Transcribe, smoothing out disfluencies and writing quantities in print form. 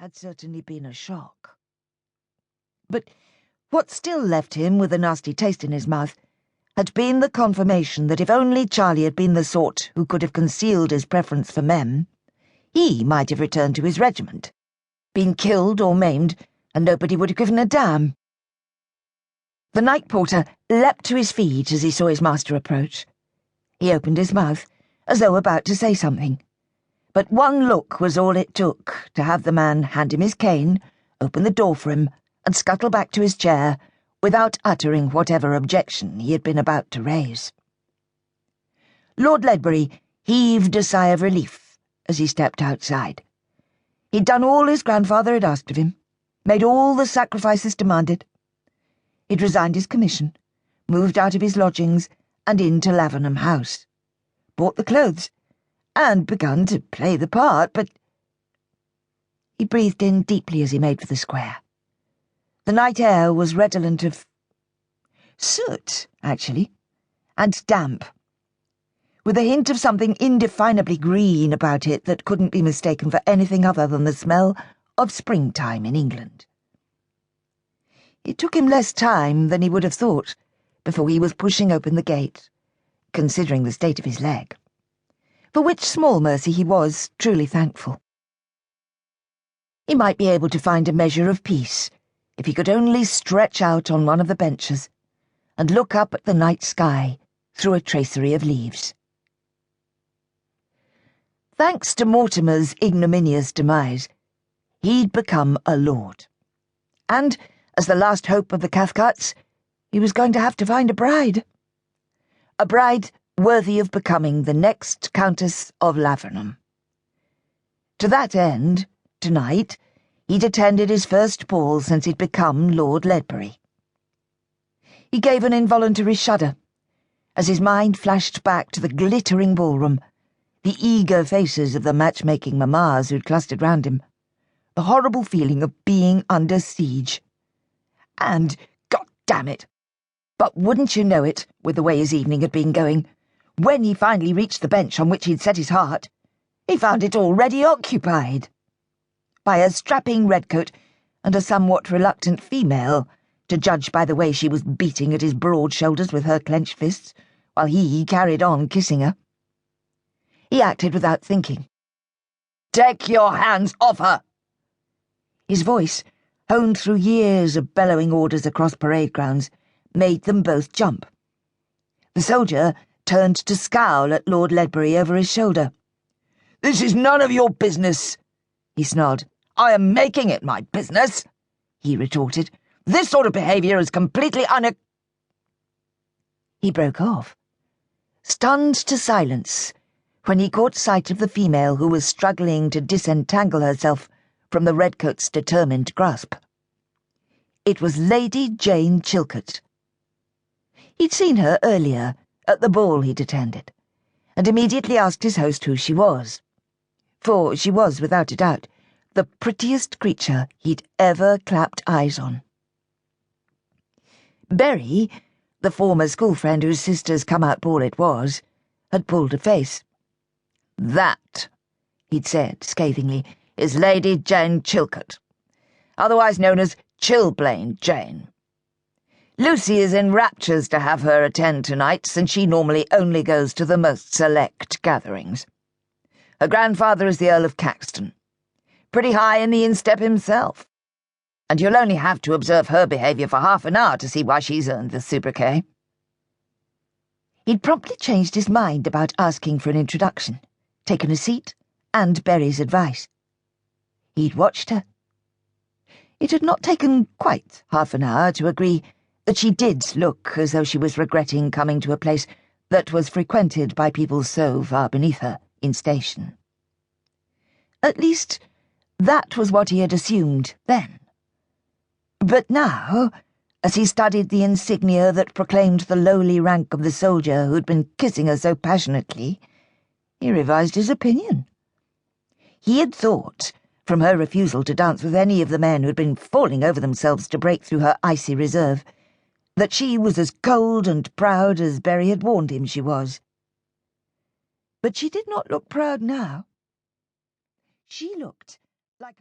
had certainly been a shock. But what still left him with a nasty taste in his mouth had been the confirmation that if only Charlie had been the sort who could have concealed his preference for men, he might have returned to his regiment, been killed or maimed, and nobody would have given a damn. The night porter leapt to his feet as he saw his master approach. He opened his mouth, as though about to say something, but one look was all it took to have the man hand him his cane, open the door for him, and scuttle back to his chair without uttering whatever objection he had been about to raise. Lord Ledbury heaved a sigh of relief as he stepped outside. He'd done all his grandfather had asked of him, made all the sacrifices demanded. He'd resigned his commission, moved out of his lodgings and into Lavernham House, bought the clothes, and begun to play the part, but... He breathed in deeply as he made for the square. The night air was redolent of soot, actually, and damp, with a hint of something indefinably green about it that couldn't be mistaken for anything other than the smell of springtime in England. It took him less time than he would have thought before he was pushing open the gate, considering the state of his leg, for which small mercy he was truly thankful. He might be able to find a measure of peace if he could only stretch out on one of the benches and look up at the night sky through a tracery of leaves. Thanks to Mortimer's ignominious demise, he'd become a lord, and, as the last hope of the Cathcarts, he was going to have to find a bride worthy of becoming the next Countess of Lavernham. To that end, tonight, he'd attended his first ball since he'd become Lord Ledbury. He gave an involuntary shudder as his mind flashed back to the glittering ballroom, the eager faces of the matchmaking mammas who'd clustered round him, the horrible feeling of being under siege. And, God damn it, but wouldn't you know it, with the way his evening had been going, when he finally reached the bench on which he'd set his heart, he found it already occupied by a strapping redcoat and a somewhat reluctant female, to judge by the way she was beating at his broad shoulders with her clenched fists, while he carried on kissing her. He acted without thinking. "Take your hands off her!" His voice, honed through years of bellowing orders across parade grounds, made them both jump. The soldier turned to scowl at Lord Ledbury over his shoulder. "This is none of your business," he snarled. "I am making it my business," he retorted. "This sort of behaviour is completely He broke off, stunned to silence, when he caught sight of the female who was struggling to disentangle herself from the redcoat's determined grasp. It was Lady Jayne Chilcott. He'd seen her earlier, at the ball he'd attended, and immediately asked his host who she was, for she was, without a doubt, the prettiest creature he'd ever clapped eyes on. Berry, the former school friend whose sister's come-out ball it was, had pulled a face. "That," he'd said scathingly, "is Lady Jayne Chilcott, otherwise known as Chilblain Jane. Lucy is in raptures to have her attend tonight, since she normally only goes to the most select gatherings. Her grandfather is the Earl of Caxton, pretty high in the instep himself, and you'll only have to observe her behaviour for half an hour to see why she's earned the sobriquet." He'd promptly changed his mind about asking for an introduction, taken a seat, and Berry's advice. He'd watched her. It had not taken quite half an hour to agree that she did look as though she was regretting coming to a place that was frequented by people so far beneath her in station. At least, that was what he had assumed then. But now, as he studied the insignia that proclaimed the lowly rank of the soldier who'd been kissing her so passionately, he revised his opinion. He had thought, from her refusal to dance with any of the men who'd been falling over themselves to break through her icy reserve, that she was as cold and proud as Berry had warned him she was. But she did not look proud now. She looked like a